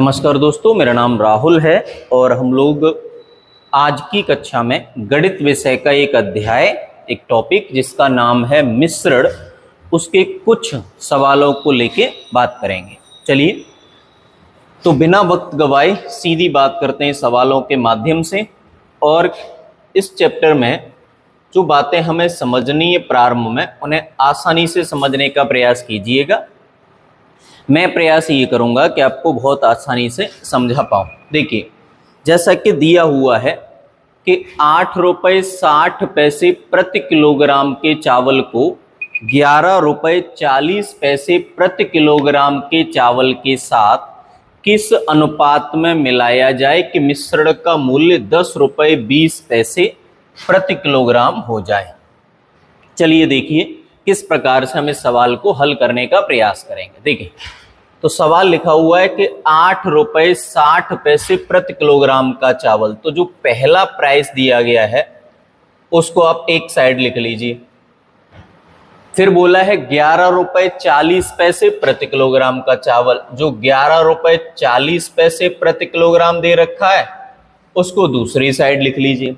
नमस्कार दोस्तों, मेरा नाम राहुल है और हम लोग आज की कक्षा में गणित विषय का एक अध्याय, एक टॉपिक जिसका नाम है मिश्रण, उसके कुछ सवालों को लेके बात करेंगे। चलिए तो बिना वक्त गवाए सीधी बात करते हैं सवालों के माध्यम से। और इस चैप्टर में जो बातें हमें समझनी है प्रारंभ में, उन्हें आसानी से समझने का प्रयास कीजिएगा। मैं प्रयास ये करूंगा कि आपको बहुत आसानी से समझा पाऊँ। देखिए, जैसा कि दिया हुआ है कि 8 रुपये 60 पैसे प्रति किलोग्राम के चावल को 11 रुपये 40 पैसे प्रति किलोग्राम के चावल के साथ किस अनुपात में मिलाया जाए कि मिश्रण का मूल्य 10 रुपये 20 पैसे प्रति किलोग्राम हो जाए। चलिए देखिए किस प्रकार से हम इस सवाल को हल करने का प्रयास करेंगे। देखिए, तो सवाल लिखा हुआ है कि 8 रुपये 60 पैसे प्रति किलोग्राम का चावल, तो जो पहला प्राइस दिया गया है उसको आप एक साइड लिख लीजिए। फिर बोला है 11 रुपये 40 पैसे प्रति किलोग्राम का चावल, जो 11 रुपये 40 पैसे प्रति किलोग्राम दे रखा है उसको दूसरी साइड लिख लीजिए।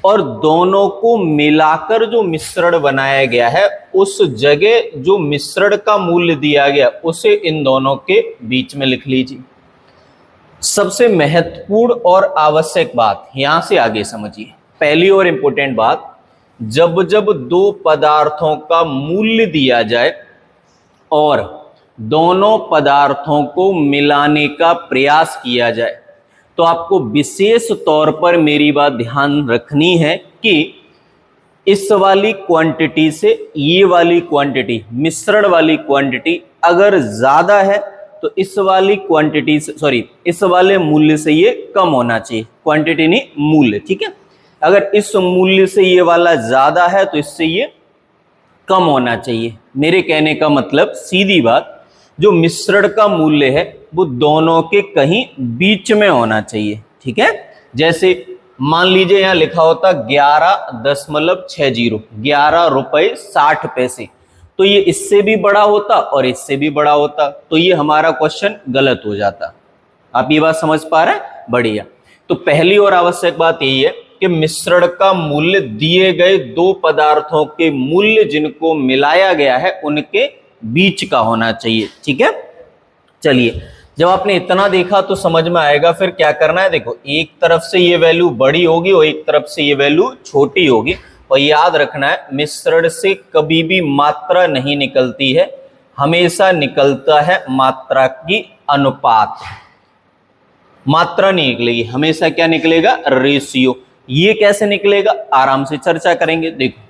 और दोनों को मिलाकर जो मिश्रण बनाया गया है उस जगह जो मिश्रण का मूल्य दिया गया उसे इन दोनों के बीच में लिख लीजिए। सबसे महत्वपूर्ण और आवश्यक बात यहां से आगे समझिए। पहली और इंपॉर्टेंट बात, जब जब दो पदार्थों का मूल्य दिया जाए और दोनों पदार्थों को मिलाने का प्रयास किया जाए तो आपको विशेष तौर पर मेरी बात ध्यान रखनी है कि इस वाली क्वांटिटी से ये वाली क्वांटिटी, मिश्रण वाली क्वांटिटी अगर ज्यादा है तो इस वाली क्वांटिटी से, इस वाले मूल्य से ये कम होना चाहिए। क्वांटिटी नहीं, मूल्य, ठीक है। अगर इस मूल्य से ये वाला ज्यादा है तो इससे ये कम होना चाहिए। मेरे कहने का मतलब, सीधी बात, जो मिश्रण का मूल्य है वो दोनों के कहीं बीच में होना चाहिए, ठीक है। जैसे मान लीजिए यहां लिखा होता 11.60, 11 रुपये 60 पैसे, तो ये इससे भी बड़ा होता और इससे भी बड़ा होता, तो ये हमारा क्वेश्चन गलत हो जाता। आप ये बात समझ पा रहे हैं? बढ़िया। तो पहली और आवश्यक बात यही है कि मिश्रण का मूल्य दिए गए दो पदार्थों के मूल्य जिनको मिलाया गया है उनके बीच का होना चाहिए, ठीक है। चलिए, जब आपने इतना देखा तो समझ में आएगा फिर क्या करना है। देखो, एक तरफ से ये वैल्यू बड़ी होगी और एक तरफ से ये वैल्यू छोटी होगी। और याद रखना है, मिश्रण से कभी भी मात्रा नहीं निकलती है, हमेशा निकलता है मात्रा की अनुपात। मात्रा नहीं निकलेगी, हमेशा क्या निकलेगा? रेशियो। ये कैसे निकलेगा आराम से चर्चा करेंगे। देखो,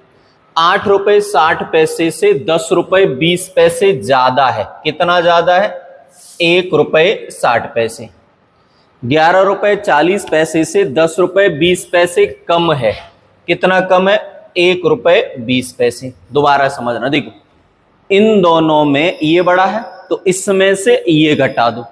8 रुपये 60 पैसे से 10 रुपये 20 पैसे ज्यादा है। कितना ज्यादा है? 1 रुपये 60 पैसे। 11 रुपये 40 पैसे से 10 रुपये 20 पैसे कम है। कितना कम है? 1 रुपये 20 पैसे। दोबारा समझना, देखो, इन दोनों में ये बड़ा है तो इसमें से ये घटा दो,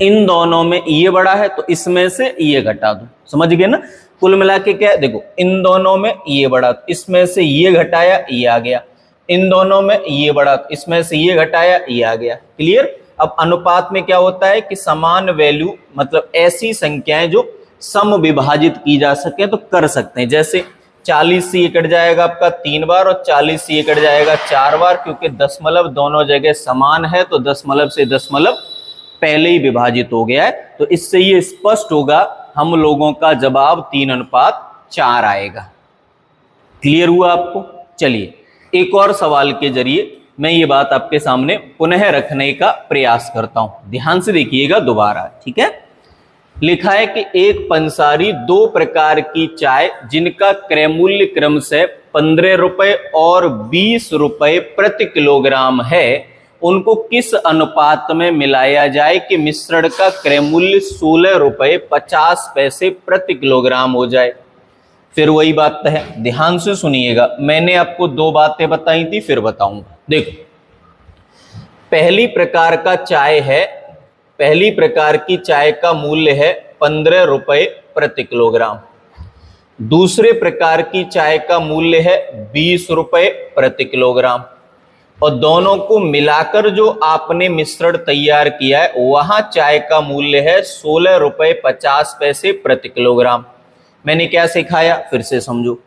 इन दोनों में ये बड़ा है तो इसमें से ये घटा दो। समझ गए ना? कुल मिला के क्या है? देखो, इन दोनों में ये बड़ा, इसमें से ये घटाया, ये आ गया। इन दोनों में ये बड़ा, इसमें से ये घटाया, ये आ गया। क्लियर? अब अनुपात में क्या होता है कि समान वैल्यू, मतलब ऐसी संख्याएं जो सम विभाजित की जा सके तो कर सकते हैं। जैसे 40 से ये कट जाएगा आपका 3 बार और 40 से ये कट जाएगा 4 बार, क्योंकि दशमलव दोनों जगह समान है तो दशमलव से दशमलव पहले ही विभाजित हो गया है। तो इससे ये स्पष्ट होगा, हम लोगों का जवाब 3:4 आएगा। क्लियर हुआ आपको? चलिए, एक और सवाल के जरिए मैं ये बात आपके सामने पुनः रखने का प्रयास करता हूं। ध्यान से देखिएगा दोबारा, ठीक है। लिखा है कि एक पंसारी 2 प्रकार की चाय जिनका क्रय मूल्य क्रम से 15 रुपये और 20 रुपये प्रति किलोग्राम है, उनको किस अनुपात में मिलाया जाए कि मिश्रण का क्रय मूल्य 16 रुपये 50 पैसे प्रति किलोग्राम हो जाए। फिर वही बात है, ध्यान से सुनिएगा। मैंने आपको 2 बातें बताई थी, फिर बताऊंगा। देखो, पहली प्रकार की चाय का मूल्य है 15 रुपये प्रति किलोग्राम। दूसरे प्रकार की चाय का मूल्य है 20 रुपये प्रति किलोग्राम। और दोनों को मिलाकर जो आपने मिश्रण तैयार किया है वहां चाय का मूल्य है 16 रुपए 50 पैसे प्रति किलोग्राम। मैंने क्या सिखाया, फिर से समझो।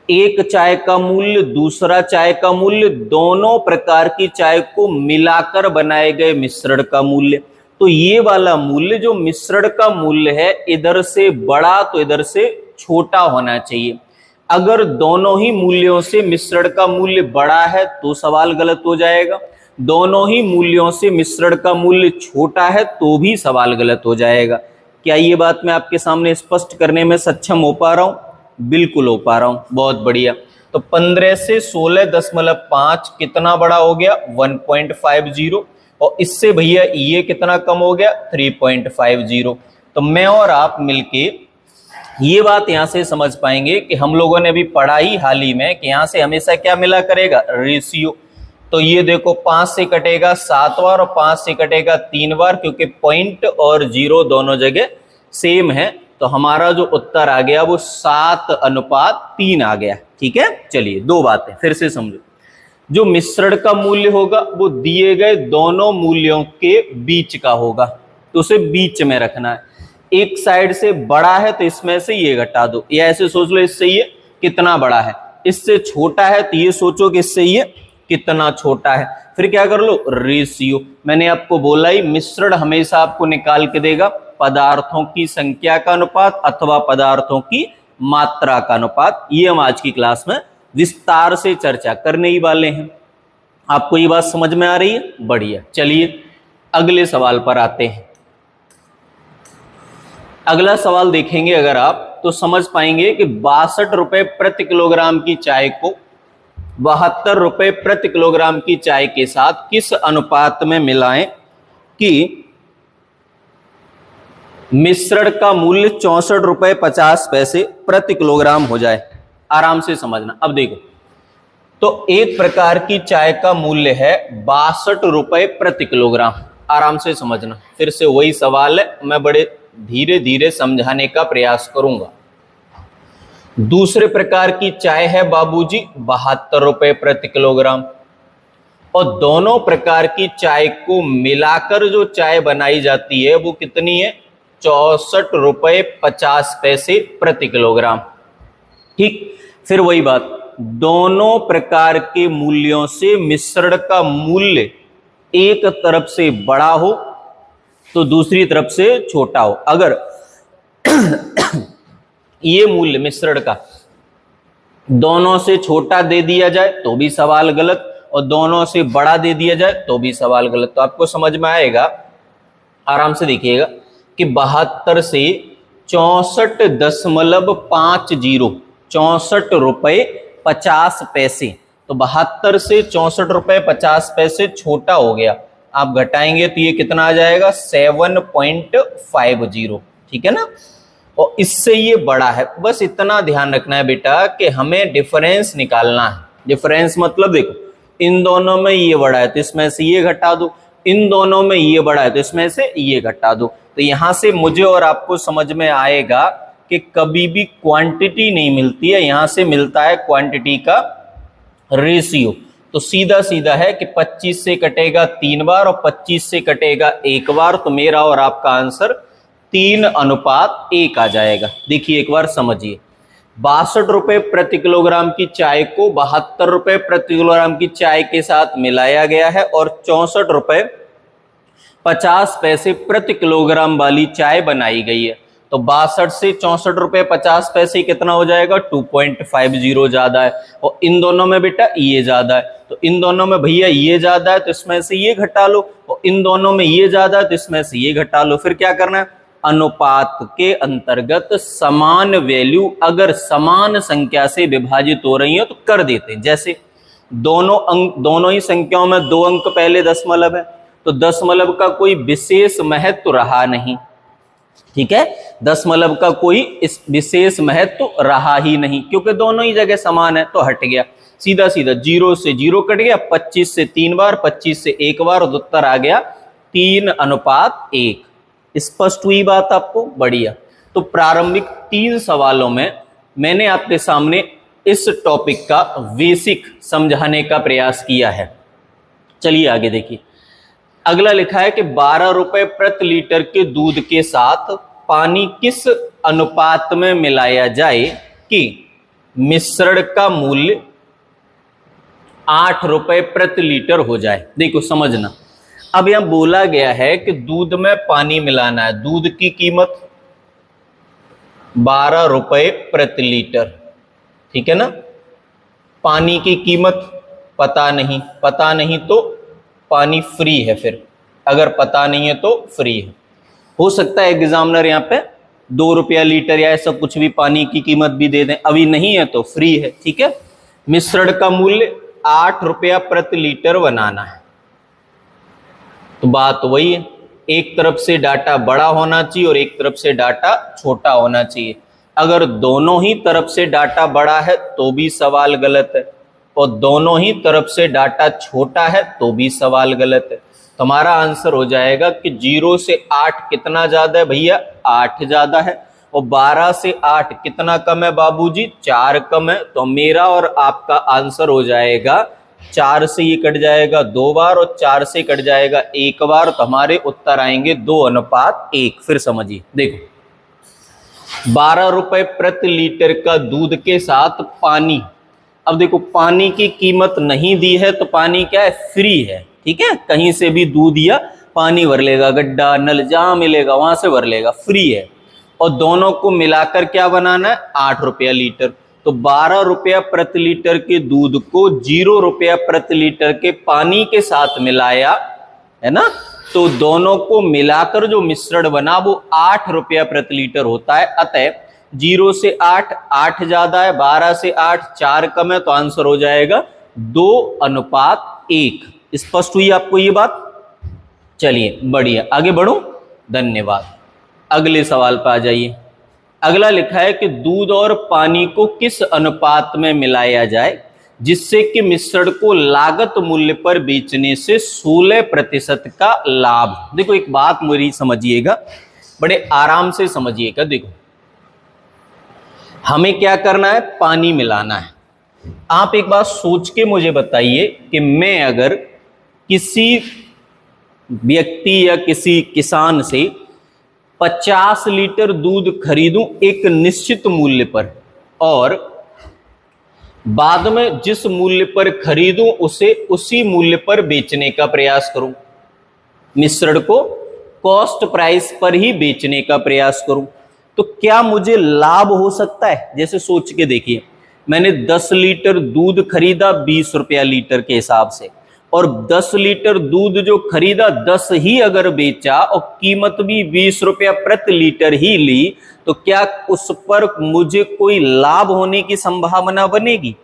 एक चाय का मूल्य, दूसरा चाय का मूल्य, दोनों प्रकार की चाय को मिलाकर बनाए गए मिश्रण का मूल्य। तो ये वाला मूल्य जो मिश्रण का मूल्य है, इधर से बड़ा तो इधर से छोटा होना चाहिए। अगर दोनों ही मूल्यों से मिश्रण का मूल्य बड़ा है तो सवाल गलत हो जाएगा, दोनों ही मूल्यों से मिश्रण का मूल्य छोटा है तो भी सवाल गलत हो जाएगा। क्या ये बात मैं आपके सामने स्पष्ट करने में सक्षम हो पा रहा हूं? बिल्कुल हो पा रहा हूं, बहुत बढ़िया। तो 15 से 16.5 कितना बड़ा हो गया? 1.50। और इससे भैया ये कितना कम हो गया? 3.50। तो मैं और आप मिलके ये बात यहां से समझ पाएंगे कि हम लोगों ने अभी पढ़ा ही हाल ही में कि यहां से हमेशा क्या मिला करेगा? रेशियो। तो ये देखो 5 से कटेगा 7 बार और 5 से कटेगा 3 बार, क्योंकि पॉइंट और जीरो दोनों जगह सेम है। तो हमारा जो उत्तर आ गया वो 7:3 आ गया। ठीक है, चलिए दो बातें फिर से समझो। जो मिश्रण का मूल्य होगा वो दिए गए दोनों मूल्यों के बीच का होगा, तो उसे बीच में रखना है। एक साइड से बड़ा है तो इसमें से ये घटा दो, या ऐसे सोच लो इससे ये कितना बड़ा है, इससे छोटा है तो ये सोचो कि इससे ये कितना छोटा है। फिर क्या कर लो? रेशियो। मैंने आपको बोला ही मिश्रण हमेशा आपको निकाल के देगा पदार्थों की संख्या का अनुपात अथवा पदार्थों की मात्रा का अनुपात। ये हम आज की क्लास में विस्तार से चर्चा करने ही वाले हैं। आपको ये बात समझ में आ रही है? बढ़िया। चलिए अगले सवाल पर आते हैं। अगला सवाल देखेंगे अगर आप तो समझ पाएंगे कि 62 रुपए प्रति किलोग्राम की चाय को 72 रुपए प्रति किलोग्राम की चाय के साथ किस अनुपात में मिलाएं कि मिश्रण का मूल्य 64 रुपए 50 पैसे प्रति किलोग्राम हो जाए। आराम से समझना। अब देखो, तो एक प्रकार की चाय का मूल्य है 62 रुपए प्रति किलोग्राम। आराम से समझना, फिर से वही सवाल है, मैं बड़े धीरे धीरे समझाने का प्रयास करूंगा। दूसरे प्रकार की चाय है बाबूजी 72 रुपए प्रति किलोग्राम, और दोनों प्रकार की चाय को मिलाकर जो चाय बनाई जाती है वो कितनी है? 64 रुपए 50 पैसे प्रति किलोग्राम। ठीक, फिर वही बात, दोनों प्रकार के मूल्यों से मिश्रण का मूल्य एक तरफ से बड़ा हो तो दूसरी तरफ से छोटा हो। अगर ये मूल्य मिश्रण का दोनों से छोटा दे दिया जाए तो भी सवाल गलत, और दोनों से बड़ा दे दिया जाए तो भी सवाल गलत। तो आपको समझ में आएगा, आराम से देखिएगा कि 72 से 64.50 64 रुपए 50 पैसे, तो 72 से 64 रुपए 50 पैसे छोटा हो गया। आप घटाएंगे तो ये कितना आ जाएगा? 7.50। ठीक है ना, और इससे ये बड़ा है। बस इतना ध्यान रखना है बेटा कि हमें डिफरेंस निकालना है। डिफरेंस मतलब देखो, इन दोनों में ये बड़ा है तो इसमें से ये घटा दो, इन दोनों में ये बड़ा है तो इसमें से ये घटा दो। तो यहां से मुझे और आपको समझ में आएगा कि कभी भी क्वांटिटी नहीं मिलती है, यहां से मिलता है क्वांटिटी का रेशियो। तो सीधा सीधा है कि 25 से कटेगा 3 बार और 25 से कटेगा 1 बार, तो मेरा और आपका आंसर 3:1 आ जाएगा। देखिए एक बार समझिए, 62 रुपए प्रति किलोग्राम की चाय को 72 रुपए प्रति किलोग्राम की चाय के साथ मिलाया गया है और 64 रुपए 50 पैसे प्रति किलोग्राम वाली चाय बनाई गई है। तो 62 से 64 रुपए 50 पैसे कितना हो जाएगा? 2.50 ज्यादा है, और इन दोनों में बेटा ये ज्यादा है, तो इन दोनों में भैया ये ज्यादा है तो इसमें से ये घटा लो, और इन दोनों में ये ज्यादा है तो इसमें से ये घटा लो। फिर क्या करना है? अनुपात के अंतर्गत समान वैल्यू अगर समान संख्या से विभाजित हो रही है तो कर देते हैं। जैसे दोनों ही संख्याओं में 2 अंक पहले दशमलव है, तो दशमलव का कोई विशेष महत्व रहा नहीं। ठीक है, दशमलव का कोई इस विशेष महत्व रहा ही नहीं, क्योंकि दोनों ही जगह समान है तो हट गया। सीधा सीधा 0 से 0 कट गया, 25 से 3 बार, 25 से 1 बार, और उत्तर आ गया 3:1। स्पष्ट हुई बात आपको? बढ़िया। तो प्रारंभिक 3 सवालों में मैंने आपके सामने इस टॉपिक का बेसिक समझाने का प्रयास किया है। चलिए आगे देखिए, अगला लिखा है कि 12 रुपए प्रति लीटर के दूध के साथ पानी किस अनुपात में मिलाया जाए कि मिश्रण का मूल्य 8 रुपए प्रति लीटर हो जाए। देखो समझना, अब यहां बोला गया है कि दूध में पानी मिलाना है, दूध की कीमत 12 रुपए प्रति लीटर, ठीक है ना। पानी की कीमत पता नहीं तो पानी फ्री है, फिर अगर पता नहीं है तो फ्री है। हो सकता है एग्जामिनर यहाँ पे 2 रुपया लीटर या ऐसा कुछ भी पानी की कीमत भी दे दें, अभी नहीं है तो फ्री है, ठीक है। मिश्रण का मूल्य 8 रुपया प्रति लीटर बनाना है, तो बात वही है, एक तरफ से डाटा बड़ा होना चाहिए और एक तरफ से डाटा छोटा होना चाहिए। अगर दोनों ही तरफ से डाटा बड़ा है तो भी सवाल गलत है, और दोनों ही तरफ से डाटा छोटा है तो भी सवाल गलत है। तो हमारा आंसर हो जाएगा कि 0 से 8 कितना ज्यादा है भैया, 8 ज्यादा है, और 12 से 8 कितना कम है बाबूजी, 4 कम है। तो मेरा और आपका आंसर हो जाएगा, 4 से ये कट जाएगा 2 बार और 4 से कट जाएगा 1 बार, तो हमारे उत्तर आएंगे 2:1। फिर समझिए, देखो 12 रुपए प्रति लीटर का दूध के साथ पानी, अब देखो पानी की कीमत नहीं दी है तो पानी क्या है, फ्री है, ठीक है। कहीं से भी दूध या पानी भर लेगा, गड्ढा नल जहां मिलेगा वहां से भर लेगा, फ्री है। और दोनों को मिलाकर क्या बनाना है, 8 रुपया लीटर। तो 12 रुपया प्रति लीटर के दूध को 0 रुपया प्रति लीटर के पानी के साथ मिलाया है ना, तो दोनों को मिलाकर जो मिश्रण बना वो 8 रुपया प्रति लीटर होता है। अतः 0 से 8, 8 ज्यादा है, 12 से 8 4 कम है, तो आंसर हो जाएगा 2:1। स्पष्ट हुई आपको ये बात? चलिए बढ़िया, आगे बढ़ो, धन्यवाद। अगले सवाल पर आ जाइए। अगला लिखा है कि दूध और पानी को किस अनुपात में मिलाया जाए जिससे कि मिश्रण को लागत मूल्य पर बेचने से 16% का लाभ। देखो एक बात मेरी समझिएगा, बड़े आराम से समझिएगा। देखो हमें क्या करना है, पानी मिलाना है। आप एक बात सोच के मुझे बताइए कि मैं अगर किसी व्यक्ति या किसी किसान से 50 लीटर दूध खरीदूं एक निश्चित मूल्य पर, और बाद में जिस मूल्य पर खरीदूं उसे उसी मूल्य पर बेचने का प्रयास करूं, मिश्रण को कॉस्ट प्राइस पर ही बेचने का प्रयास करूं, तो क्या मुझे लाभ हो सकता है? जैसे सोच के देखिए, मैंने 10 लीटर दूध खरीदा 20 रुपया लीटर के हिसाब से, और 10 लीटर दूध जो खरीदा 10 ही अगर बेचा और कीमत भी 20 रुपया प्रति लीटर ही ली, तो क्या उस पर मुझे कोई लाभ होने की संभावना बनेगी?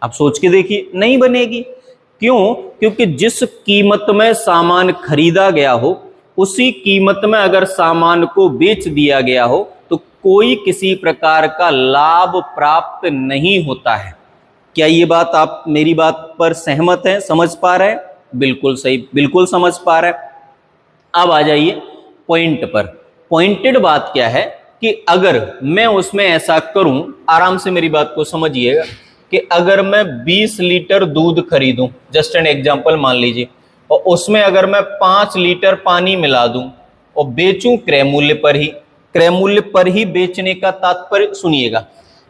आप सोच के देखिए, नहीं बनेगी। क्यों? क्योंकि जिस कीमत में सामान खरीदा गया हो उसी कीमत में अगर सामान को बेच दिया गया हो तो कोई किसी प्रकार का लाभ प्राप्त नहीं होता है। क्या ये बात आप मेरी बात पर सहमत हैं, समझ पा रहे हैं? बिल्कुल सही, बिल्कुल समझ पा रहे हैं। अब आ जाइए पॉइंट पर। पॉइंटेड बात क्या है कि अगर मैं उसमें ऐसा करूं, आराम से मेरी बात को समझिएगा, कि अगर मैं 20 लीटर दूध खरीदूं, जस्ट एन एग्जांपल मान लीजिए, और उसमें अगर मैं 5 लीटर पानी मिला दूं और बेचूं क्रय मूल्य पर ही, क्रय मूल्य पर ही बेचने का तात्पर्य सुनिएगा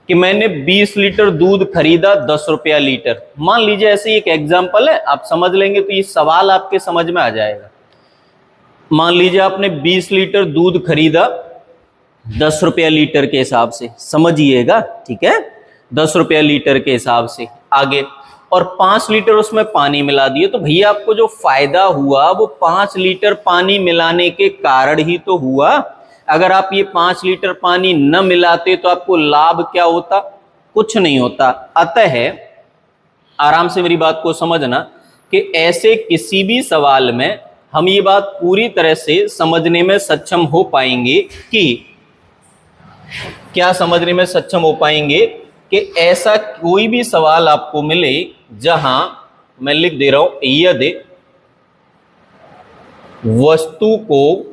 कि मैंने 20 लीटर दूध खरीदा 10 रुपया लीटर, मान लीजिए, ऐसे एक एग्जांपल है, आप समझ लेंगे तो ये सवाल आपके समझ में आ जाएगा। मान लीजिए आपने 20 लीटर दूध खरीदा 10 रुपया लीटर के हिसाब से, समझिएगा, ठीक है, 10 रुपया लीटर के हिसाब से। आगे, और 5 लीटर उसमें पानी मिला दिए, तो भैया आपको जो फायदा हुआ वो 5 लीटर पानी मिलाने के कारण ही तो हुआ। अगर आप ये 5 लीटर पानी न मिलाते तो आपको लाभ क्या होता? कुछ नहीं होता। अतः आराम से मेरी बात को समझना कि ऐसे किसी भी सवाल में हम ये बात पूरी तरह से समझने में सक्षम हो पाएंगे कि क्या समझने में सक्षम हो पाएंगे कि ऐसा कोई भी सवाल आपको मिले जहां मैं लिख दे रहा हूं, यदि वस्तु को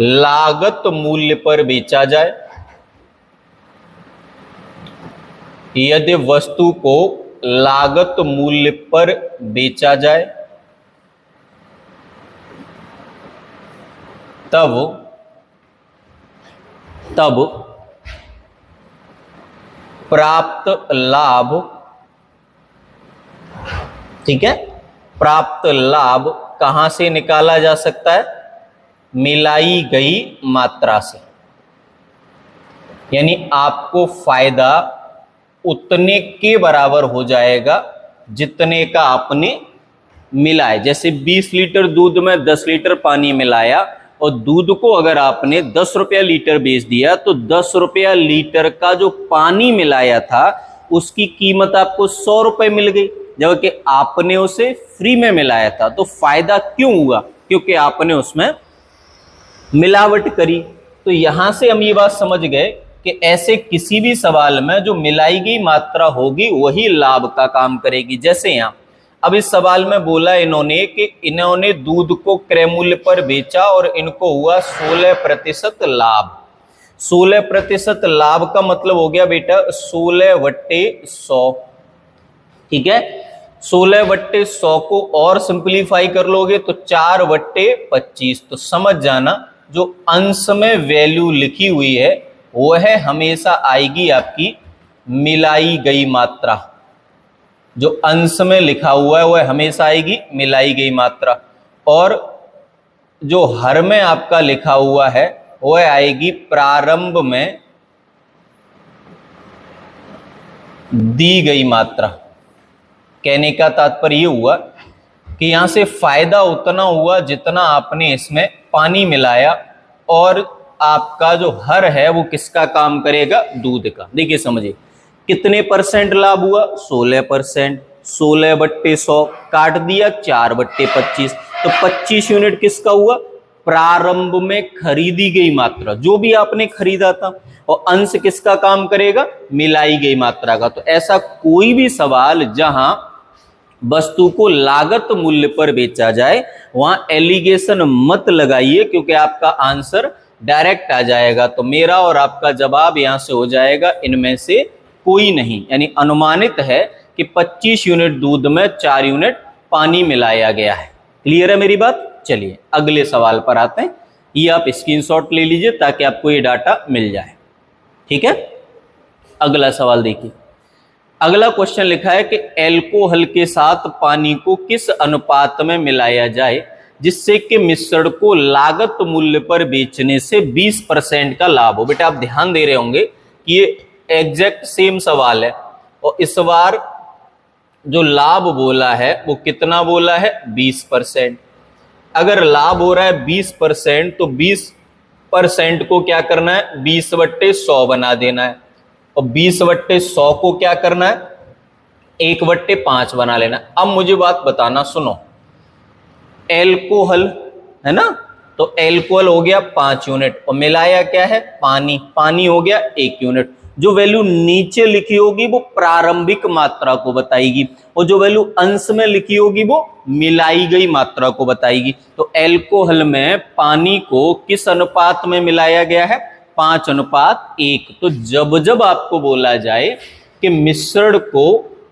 लागत मूल्य पर बेचा जाए, यदि वस्तु को लागत मूल्य पर बेचा जाए तब प्राप्त लाभ, ठीक है, प्राप्त लाभ कहां से निकाला जा सकता है? मिलाई गई मात्रा से। यानी आपको फायदा उतने के बराबर हो जाएगा जितने का आपने मिलाए। जैसे 20 लीटर दूध में 10 लीटर पानी मिलाया और दूध को अगर आपने 10 रुपया लीटर बेच दिया तो 10 रुपया लीटर का जो पानी मिलाया था उसकी कीमत आपको 100 रुपए मिल गई, जबकि आपने उसे फ्री में मिलाया था। तो फायदा क्यों हुआ? क्योंकि आपने उसमें मिलावट करी। तो यहां से हम ये बात समझ गए कि ऐसे किसी भी सवाल में जो मिलाई गई मात्रा होगी वही लाभ का काम करेगी। जैसे यहां अब इस सवाल में बोला इन्होंने कि इन्होंने दूध को क्रय मूल्य पर बेचा और इनको हुआ 16% लाभ। 16% लाभ का मतलब हो गया बेटा 16/100, ठीक है। 16/100 को और सिंपलीफाई कर लोगे तो 4/25। तो समझ जाना जो अंश में वैल्यू लिखी हुई है वह हमेशा आएगी आपकी मिलाई गई मात्रा। जो अंश में लिखा हुआ है वह हमेशा आएगी मिलाई गई मात्रा, और जो हर में आपका लिखा हुआ है वह आएगी प्रारंभ में दी गई मात्रा। कहने का तात्पर्य यह हुआ कि यहां से फायदा उतना हुआ जितना आपने इसमें पानी मिलाया, और आपका जो हर है वो किसका काम करेगा? दूध का। देखिए समझिए कितने परसेंट लाभ हुआ? 16%। 16/100 काट दिया 4/25, तो 25 यूनिट किसका हुआ? प्रारंभ में खरीदी गई मात्रा, जो भी आपने खरीदा था। और अंश किसका काम करेगा? मिलाई गई मात्रा का। तो ऐसा कोई भी सवाल जहां वस्तु को लागत मूल्य पर बेचा जाए वहां एलिगेशन मत लगाइए, क्योंकि आपका आंसर डायरेक्ट आ जाएगा। तो मेरा और आपका जवाब यहां से हो जाएगा इनमें से कोई नहीं। यानी अनुमानित है कि 25 यूनिट दूध में 4 यूनिट पानी मिलाया गया है। क्लियर है मेरी बात? चलिए अगले सवाल पर आते हैं। ये आप स्क्रीनशॉट ले लीजिए ताकि आपको ये डाटा मिल जाए, ठीक है। अगला सवाल देखिए। अगला क्वेश्चन लिखा है कि एल्कोहल के साथ पानी को किस अनुपात में मिलाया जाए जिससे कि मिश्रण को लागत मूल्य पर बेचने से 20% का लाभ हो। बेटा आप ध्यान दे रहे होंगे कि ये एग्जैक्ट सेम सवाल है, और इस बार जो लाभ बोला है वो कितना बोला है? 20%। अगर लाभ हो रहा है 20% तो 20% को क्या करना है? 20/100 बना देना है, और 20/100 को क्या करना है? 1/5 बना लेना। अब मुझे बात बताना, सुनो, एल्कोहल है ना, तो एल्कोहल हो गया 5 यूनिट और मिलाया क्या है? पानी। पानी हो गया 1 यूनिट। जो वैल्यू नीचे लिखी होगी वो प्रारंभिक मात्रा को बताएगी, और जो वैल्यू अंश में लिखी होगी वो मिलाई गई मात्रा को बताएगी। तो एल्कोहल में पानी को किस अनुपात में मिलाया गया है? 5:1। तो जब जब आपको बोला जाए कि मिश्रण को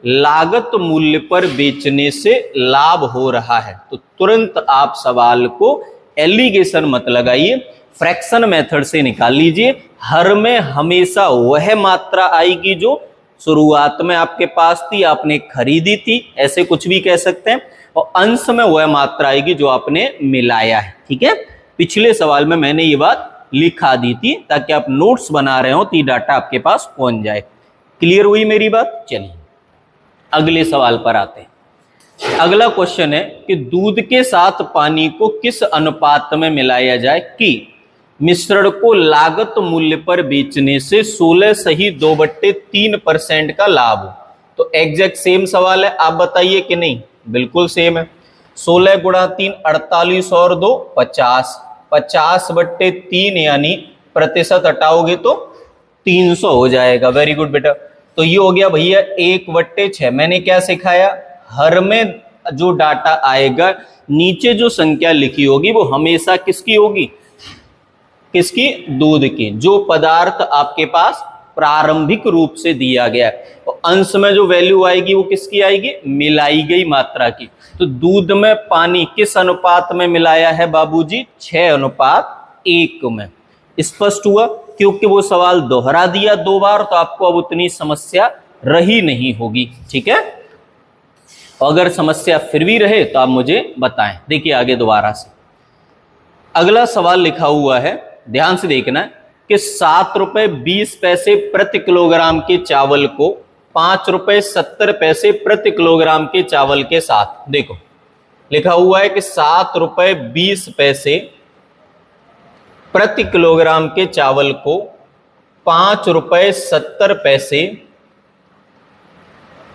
लागत मूल्य पर बेचने से लाभ हो रहा है तो तुरंत आप सवाल को एलिगेशन मत लगाइए, फ्रैक्शन मेथड से निकाल लीजिए। हर में हमेशा वह मात्रा आएगी जो शुरुआत में आपके पास थी, आपने खरीदी थी, ऐसे कुछ भी कह सकते हैं, और अंश में वह मात्रा आएगी जो आपने मिलाया है, ठीक है। पिछले सवाल में मैंने ये बात लिखा दी थी ताकि आप नोट्स बना रहे हो तो ये डाटा आपके पास पहुंच जाए। क्लियर हुई मेरी बात? चलिए अगले सवाल पर आते हैं। अगला क्वेश्चन है कि दूध के साथ पानी को किस अनुपात में मिलाया जाए कि मिश्रण को लागत मूल्य पर बेचने से 16 सही 2/3% का लाभ हो। तो एग्जैक्ट सेम सवाल है, आप बताइए कि नहीं? बिल्कुल सेम है। 16 × 3 48 और 2 50, 50/3 यानी प्रतिशत हटाओगे तो 300 हो जाएगा। वेरी गुड बेटा। तो ये हो गया भैया 1/6। मैंने क्या सिखाया? हर में जो डाटा आएगा नीचे जो संख्या लिखी होगी वो हमेशा किसकी होगी? किसकी? दूध की। जो पदार्थ आपके पास प्रारंभिक रूप से दिया गया है। तो अंश में जो वैल्यू आएगी वो किसकी आएगी? मिलाई गई मात्रा की। तो दूध में पानी किस अनुपात में मिलाया है बाबूजी? 6:1 में। स्पष्ट हुआ? क्योंकि वो सवाल दोहरा दिया 2 बार, तो आपको अब उतनी समस्या रही नहीं होगी। ठीक है, अगर समस्या फिर भी रहे तो आप मुझे बताएं। देखिए आगे दोबारा से अगला सवाल लिखा हुआ है, ध्यान से देखना है कि 7.20 प्रति किलोग्राम के चावल को 5.70 प्रति किलोग्राम के चावल के साथ, देखो लिखा हुआ है कि 7.20 प्रति किलोग्राम के चावल को 5.70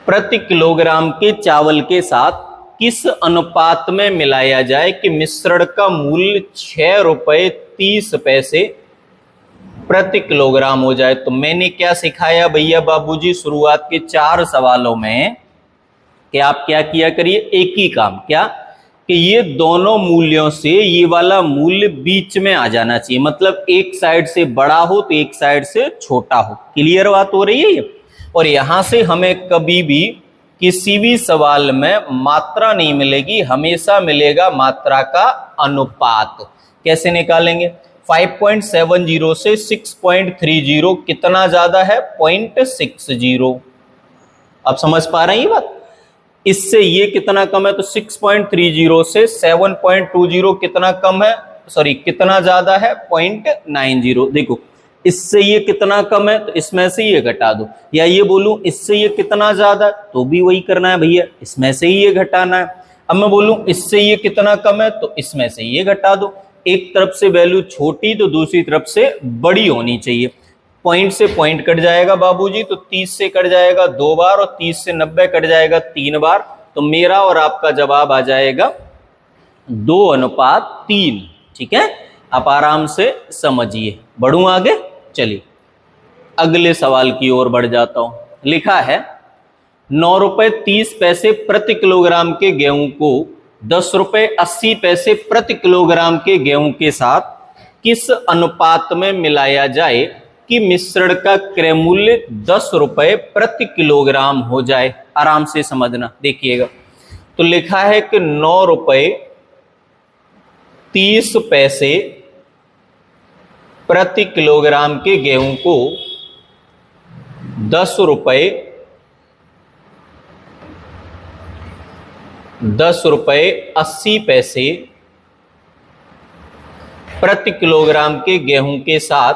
प्रति किलोग्राम के चावल के साथ किस अनुपात में मिलाया जाए कि मिश्रण का मूल्य 6.30 प्रति किलोग्राम हो जाए। तो मैंने क्या सिखाया भैया बाबूजी शुरुआत के 4 सवालों में कि आप क्या किया करिए, एक ही काम, क्या कि ये दोनों मूल्यों से ये वाला मूल्य बीच में आ जाना चाहिए, मतलब एक साइड से बड़ा हो तो एक साइड से छोटा हो। क्लियर बात हो रही है ये? और यहां से हमें कभी भी किसी भी सवाल में मात्रा नहीं मिलेगी, हमेशा मिलेगा मात्रा का अनुपात। कैसे निकालेंगे? 5.70 से 6.30 कितना ज्यादा है? 0.60। आप समझ पा रहे हैं ये बात? इससे ये कितना कम है? तो 6.30 से 7.20 कितना कम है, सॉरी कितना ज्यादा है? 0.90। देखो इससे ये कितना कम है तो इसमें से ये घटा दो, या ये बोलूं इससे ये कितना ज्यादा तो भी वही करना है भैया, इसमें से ही ये घटाना है। अब मैं बोलूं इससे ये कितना कम है तो इसमें से ये घटा दो। एक तरफ से वैल्यू छोटी तो दूसरी तरफ से बड़ी होनी चाहिए। पॉइंट से पॉइंट कट जाएगा बाबूजी, तो 30 से कट जाएगा 2 बार और 30 से 90 कट जाएगा 3 बार। तो मेरा और आपका जवाब आ जाएगा 2:3। ठीक है, आप आराम से समझिए। बढ़ूं आगे, चलिए अगले सवाल की ओर बढ़ जाता हूं। लिखा है 9.30 प्रति किलोग्राम के गेहूं को 10.80 प्रति किलोग्राम के गेहूं के साथ किस अनुपात में मिलाया जाए कि मिश्रण का क्रय मूल्य 10 रुपए प्रति किलोग्राम हो जाए। आराम से समझना, देखिएगा। तो लिखा है कि 9.30 प्रति किलोग्राम के गेहूं को 10.80 प्रति किलोग्राम के गेहूं के साथ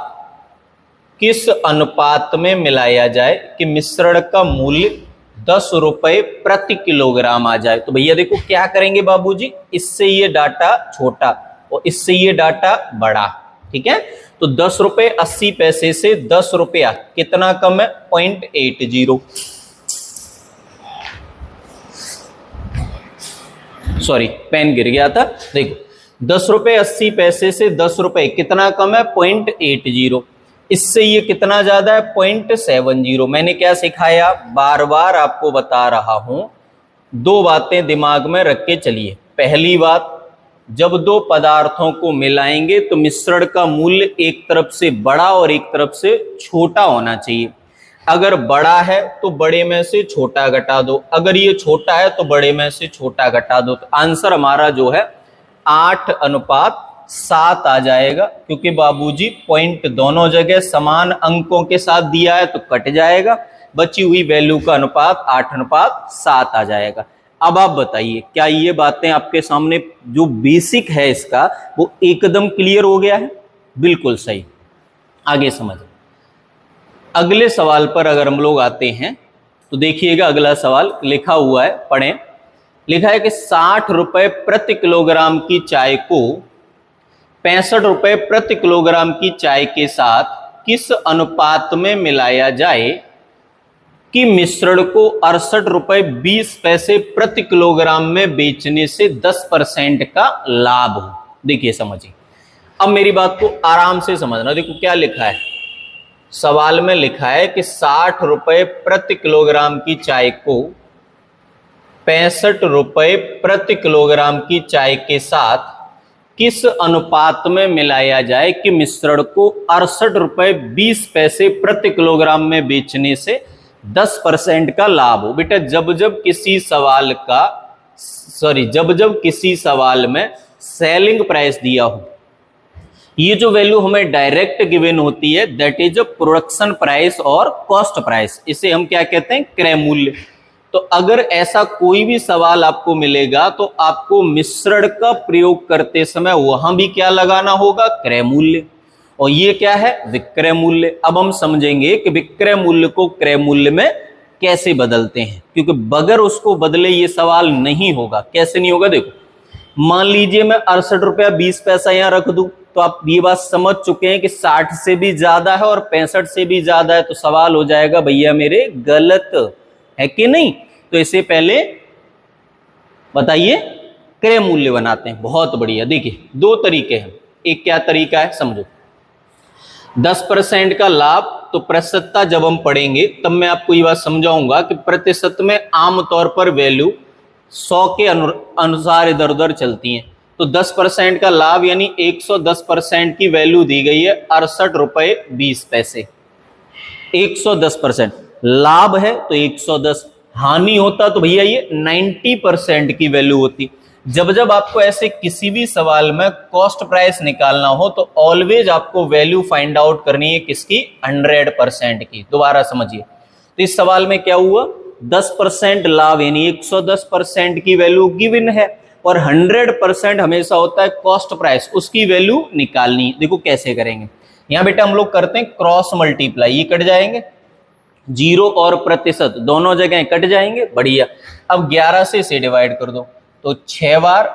किस अनुपात में मिलाया जाए कि मिश्रण का मूल्य 10 रुपए प्रति किलोग्राम आ जाए। तो भैया देखो क्या करेंगे बाबूजी, इससे ये डाटा छोटा और इससे ये डाटा बड़ा। ठीक है, तो 10.80 से 10 रुपया कितना कम है? 0.80। सॉरी पेन गिर गया था। देखो 10.80 से 10 रुपए कितना कम है? 0.80। इससे ये कितना ज्यादा है? 0.70। मैंने क्या सिखाया, बार बार आपको बता रहा हूं, 2 बातें दिमाग में रख के चलिए। पहली बात, जब 2 पदार्थों को मिलाएंगे तो मिश्रण का मूल्य एक तरफ से बड़ा और एक तरफ से छोटा होना चाहिए। अगर बड़ा है तो बड़े में से छोटा घटा दो, अगर ये छोटा है तो बड़े में से छोटा घटा दो। तो आंसर हमारा जो है 8:7 आ जाएगा, क्योंकि बाबूजी पॉइंट दोनों जगह समान अंकों के साथ दिया है तो कट जाएगा, बची हुई वैल्यू का अनुपात 8:7 आ जाएगा। अब आप बताइए, क्या ये बातें आपके सामने जो बेसिक है इसका वो एकदम क्लियर हो गया है? बिल्कुल सही। आगे समझ, अगले सवाल पर अगर हम लोग आते हैं तो देखिएगा, अगला सवाल लिखा हुआ है, पढ़ें। लिखा है कि 60 रुपए प्रति किलोग्राम की चाय को 65 रुपए प्रति किलोग्राम की चाय के साथ किस अनुपात में मिलाया जाए कि मिश्रण को 68.20 प्रति किलोग्राम में बेचने से 10% का लाभ हो। देखिए समझिए, अब मेरी बात को आराम से समझना। देखो क्या लिखा है, सवाल में लिखा है कि 60 रुपए प्रति किलोग्राम की चाय को 65 रुपए प्रति किलोग्राम की चाय के साथ किस अनुपात में मिलाया जाए कि मिश्रण को 68 रुपए 20 पैसे प्रति किलोग्राम में बेचने से 10% का लाभ हो। बेटा जब जब किसी सवाल में सेलिंग प्राइस दिया हो, ये जो वैल्यू हमें डायरेक्ट गिवन होती है दैट इज प्रोडक्शन प्राइस और कॉस्ट प्राइस, इसे हम क्या कहते हैं, क्रय मूल्य। तो अगर ऐसा कोई भी सवाल आपको मिलेगा तो आपको मिश्रण का प्रयोग करते समय वहां भी क्या लगाना होगा, क्रय मूल्य, और ये क्या है, विक्रय मूल्य। अब हम समझेंगे कि विक्रय मूल्य को क्रय मूल्य में कैसे बदलते हैं, क्योंकि बगैर उसको बदले ये सवाल नहीं होगा। कैसे नहीं होगा, देखो मान लीजिए मैं 68 रुपया 20 पैसा यहां रख दूं, तो आप ये बात समझ चुके हैं कि 60 से भी ज्यादा है और 65 से भी ज्यादा है, तो सवाल हो जाएगा भैया मेरे गलत, है कि नहीं। तो इससे पहले बताइए क्रय मूल्य बनाते हैं। बहुत बढ़िया, देखिए दो तरीके हैं। एक क्या तरीका है समझो, 10% का लाभ, तो प्रतिशतता जब हम पढ़ेंगे तब मैं आपको ये बात समझाऊंगा कि प्रतिशत में आमतौर पर वैल्यू 100 के अनुसार इधर उधर चलती हैं। तो 10% का लाभ यानी 110% की वैल्यू दी गई है 68 रुपए 20 पैसे। 110% लाभ है तो 110, हानि होता तो भैया ये 90% की वैल्यू होती। जब जब आपको ऐसे किसी भी सवाल में कॉस्ट प्राइस निकालना हो तो ऑलवेज आपको वैल्यू फाइंड आउट करनी है किसकी, 100% की। दोबारा समझिए, तो इस सवाल में क्या हुआ, 10% लाभ यानी 110% की वैल्यू गिवन है और 100% हमेशा होता है कॉस्ट प्राइस, उसकी वैल्यू निकालनी। देखो कैसे करेंगे, यहां बेटा हम लोग करते हैं क्रॉस मल्टीप्लाई, ये कट जाएंगे, जीरो और प्रतिशत दोनों जगह कट जाएंगे, बढ़िया। अब 11 से इसे डिवाइड कर दो तो 6 बार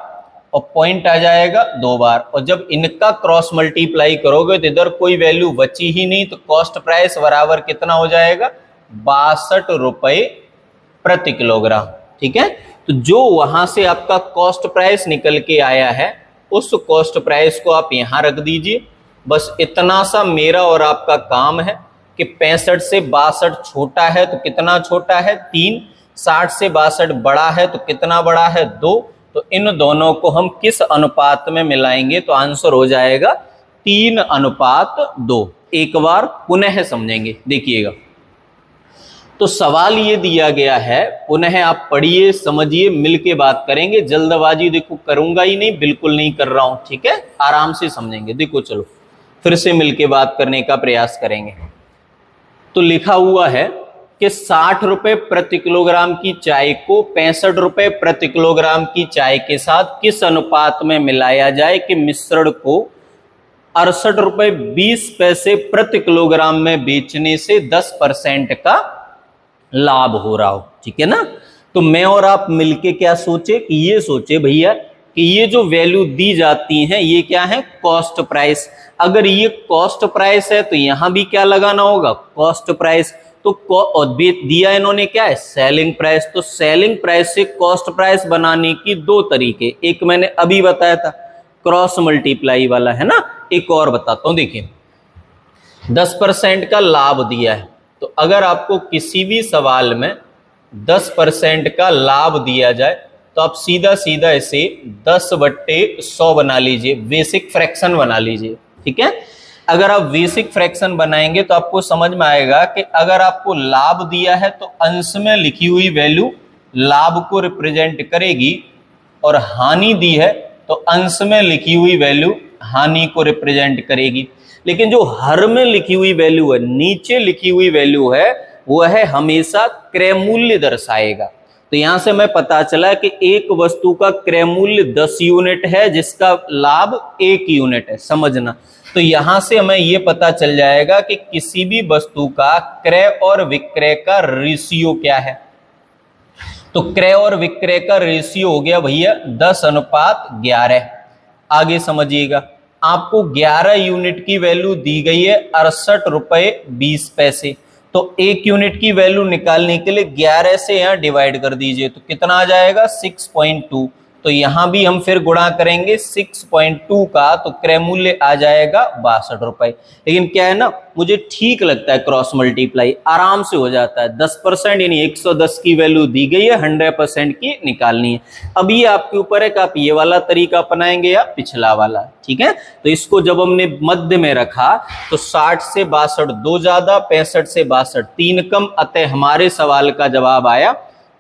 और पॉइंट आ जाएगा 2 बार, और जब इनका क्रॉस मल्टीप्लाई करोगे तो इधर कोई वैल्यू बची ही नहीं, तो कॉस्ट प्राइस बराबर कितना हो जाएगा, 62 रुपए प्रति किलोग्राम। ठीक है, तो जो वहां से आपका कॉस्ट प्राइस निकल के आया है उस कॉस्ट प्राइस को आप यहां रख दीजिए। बस इतना सा मेरा और आपका काम है कि 65 से 62 छोटा है तो कितना छोटा है, 3, 60 से 62 बड़ा है तो कितना बड़ा है, 2। तो इन दोनों को हम किस अनुपात में मिलाएंगे, तो आंसर हो जाएगा 3:2। एक बार पुनः समझेंगे, देखिएगा। तो सवाल ये दिया गया है, पुनः आप पढ़िए समझिए, मिलके बात करेंगे। जल्दबाजी देखो करूंगा ही नहीं, बिल्कुल नहीं कर रहा हूं, ठीक है, आराम से समझेंगे। देखो चलो फिर से मिलके बात करने का प्रयास करेंगे। तो लिखा हुआ है कि 60 रुपए प्रति किलोग्राम की चाय को 65 रुपए प्रति किलोग्राम की चाय के साथ किस अनुपात में मिलाया जाए कि मिश्रण को 68 रुपए 20 पैसे प्रति किलोग्राम में बेचने से 10% का लाभ हो रहा हो। ठीक है ना, तो मैं और आप मिलके क्या सोचे कि ये सोचे भैया कि ये जो वैल्यू दी जाती है ये क्या है, कॉस्ट प्राइस। अगर ये कॉस्ट प्राइस है तो यहां भी क्या लगाना होगा, कॉस्ट प्राइस। तो दिया इन्होंने क्या है, सेलिंग प्राइस। तो सेलिंग प्राइस से कॉस्ट प्राइस बनाने की दो तरीके, एक मैंने अभी बताया था क्रॉस मल्टीप्लाई वाला, है ना, एक और बताता हूं। देखिए 10% का लाभ दिया है, तो अगर आपको किसी भी सवाल में 10% का लाभ दिया जाए तो आप सीधा सीधा इसे 10/100 बना लीजिए, बेसिक फ्रैक्शन बना लीजिए। ठीक है, अगर आप बेसिक फ्रैक्शन बनाएंगे तो आपको समझ में आएगा कि अगर आपको लाभ दिया है तो अंश में लिखी हुई वैल्यू लाभ को रिप्रेजेंट करेगी, और हानि दी है तो अंश में लिखी हुई वैल्यू हानि को रिप्रेजेंट करेगी। लेकिन जो हर में लिखी हुई वैल्यू है, नीचे लिखी हुई वैल्यू है, वह है हमेशा क्रय मूल्य दर्शाएगा। तो यहां से मैं पता चला कि एक वस्तु का क्रय मूल्य 10 यूनिट है जिसका लाभ 1 यूनिट है, समझना। तो यहां से हमें यह पता चल जाएगा कि किसी भी वस्तु का क्रय और विक्रय का रेशियो क्या है। तो क्रय और विक्रय का रेशियो हो गया भैया 10:11। आगे समझिएगा, आपको 11 यूनिट की वैल्यू दी गई है 68 रुपए 20 पैसे। तो 1 यूनिट की वैल्यू निकालने के लिए 11 से यहां डिवाइड कर दीजिए, तो कितना आ जाएगा 6.2। तो यहां भी हम फिर गुणा करेंगे 6.2 का, तो क्रय मूल्य आ जाएगा 62 रुपए। लेकिन क्या है ना, मुझे ठीक लगता है क्रॉस मल्टीप्लाई, आराम से हो जाता है। 10% यानी 110 की वैल्यू दी गई है, 100% की निकालनी है। अब ये आपके ऊपर है कि आप ये वाला तरीका अपनाएंगे या पिछला वाला, ठीक है। तो इसको जब हमने मध्य में रखा तो 60 से 62 2 ज्यादा, 65 से 62 3 कम, अतः हमारे सवाल का जवाब आया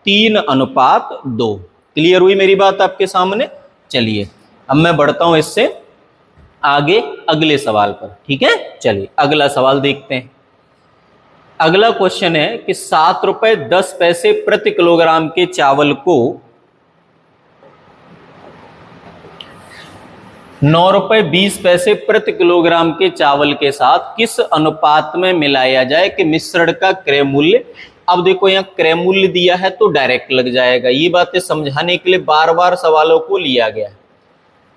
3:2। क्लियर हुई मेरी बात आपके सामने? चलिए अब मैं बढ़ता हूं इससे आगे अगले सवाल पर, ठीक है। चलिए अगला सवाल देखते हैं। अगला क्वेश्चन है कि 7 रुपए 10 पैसे प्रति किलोग्राम के चावल को 9 रुपए 20 पैसे प्रति किलोग्राम के चावल के साथ किस अनुपात में मिलाया जाए कि मिश्रण का क्रय मूल्य। अब देखो यहाँ क्रय मूल्य दिया है तो डायरेक्ट लग जाएगा, ये बातें समझाने के लिए बार बार सवालों को लिया गया है।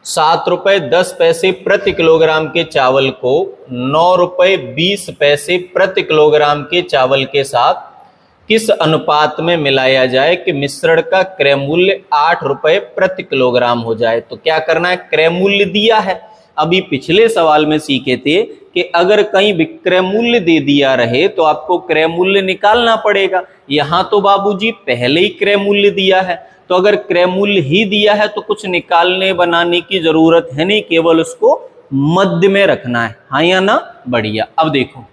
7 रुपए 10 पैसे प्रति किलोग्राम के चावल को 9 रुपए 20 पैसे प्रति किलोग्राम के चावल के साथ किस अनुपात में मिलाया जाए कि मिश्रण का क्रय मूल्य 8 रुपए प्रति किलोग्राम हो जाए। तो क्या करना है, क्रय मूल्य दिया है, अभी पिछले सवाल में सीखे थे कि अगर कहीं विक्रय मूल्य दे दिया रहे तो आपको क्रय मूल्य निकालना पड़ेगा। यहां तो बाबूजी पहले ही क्रय मूल्य दिया है, तो अगर क्रय मूल्य ही दिया है तो कुछ निकालने बनाने की जरूरत है नहीं, केवल उसको मध्य में रखना है, हाँ या ना। बढ़िया। अब देखो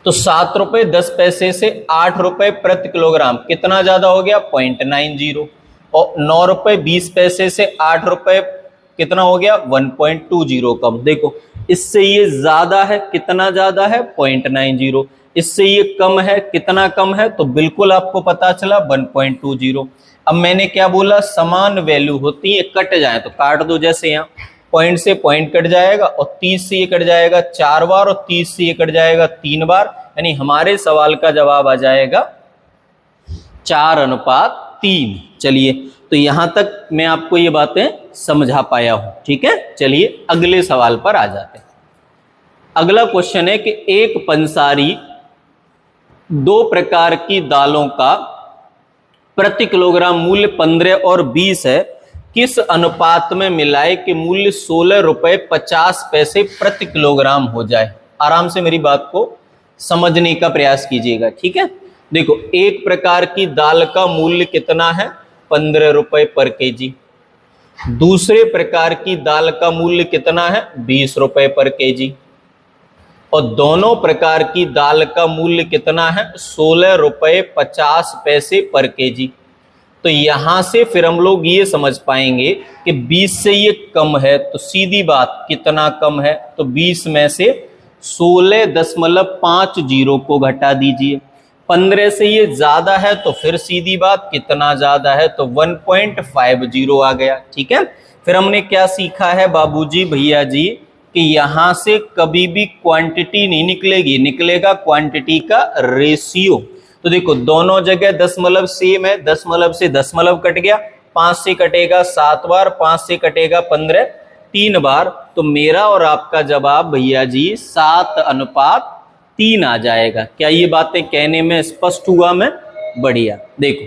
तो 7 रुपए 10 पैसे से 8 रुपए प्रति किलोग्राम कितना ज्यादा हो गया, 0.90, और 9 रुपए 20 पैसे से 8 रुपए कितना हो गया, 1.20 कम। देखो इससे ये ज्यादा है, कितना ज्यादा है, 0.90। इससे ये कम है, कितना कम है, तो बिल्कुल आपको पता चला 1.20। अब मैंने क्या बोला, समान वैल्यू होती है, कट जाए तो काट दो, जैसे यहाँ पॉइंट से पॉइंट कट जाएगा और 30 से ये कट जाएगा 4 बार और 30 से ये कट जाएगा 3 बार, यानी हमारे सवाल का जवाब आ जाएगा 4:3। चलिए तो यहां तक मैं आपको ये बातें समझा पाया हूं, ठीक है। चलिए अगले सवाल पर आ जाते हैं। अगला क्वेश्चन है कि एक पंसारी 2 प्रकार की दालों का प्रति किलोग्राम मूल्य 15 और 20 है, किस अनुपात में मिलाए कि मूल्य 16 रुपए 50 पैसे प्रति किलोग्राम हो जाए। आराम से मेरी बात को समझने का प्रयास कीजिएगा, ठीक है। देखो एक प्रकार की दाल का मूल्य कितना है, 15 रुपए पर केजी। दूसरे प्रकार की दाल का मूल्य कितना है, 20 रुपए पर केजी। और दोनों प्रकार की दाल का मूल्य कितना है, 16 रुपए 50 पैसे पर केजी। तो यहां से फिर हम लोग ये समझ पाएंगे कि 20 से ये कम है, तो सीधी बात कितना कम है, तो 20 में से 16.50 को घटा दीजिए। 15 से ये ज्यादा है तो फिर सीधी बात कितना ज्यादा है, तो 1.50 आ गया, ठीक है। फिर हमने क्या सीखा है बाबूजी भैया जी कि यहां से कभी भी क्वांटिटी नहीं निकलेगी, निकलेगा क्वांटिटी का रेशियो। तो देखो दोनों जगह दशमलव सेम है, दशमलव से दशमलव कट गया, 5 से कटेगा 7 बार, 5 से कटेगा 15 3 बार, तो मेरा और आपका जवाब भैया जी 7:3 आ जाएगा। क्या ये बातें कहने में स्पष्ट हुआ? मैं बढ़िया। देखो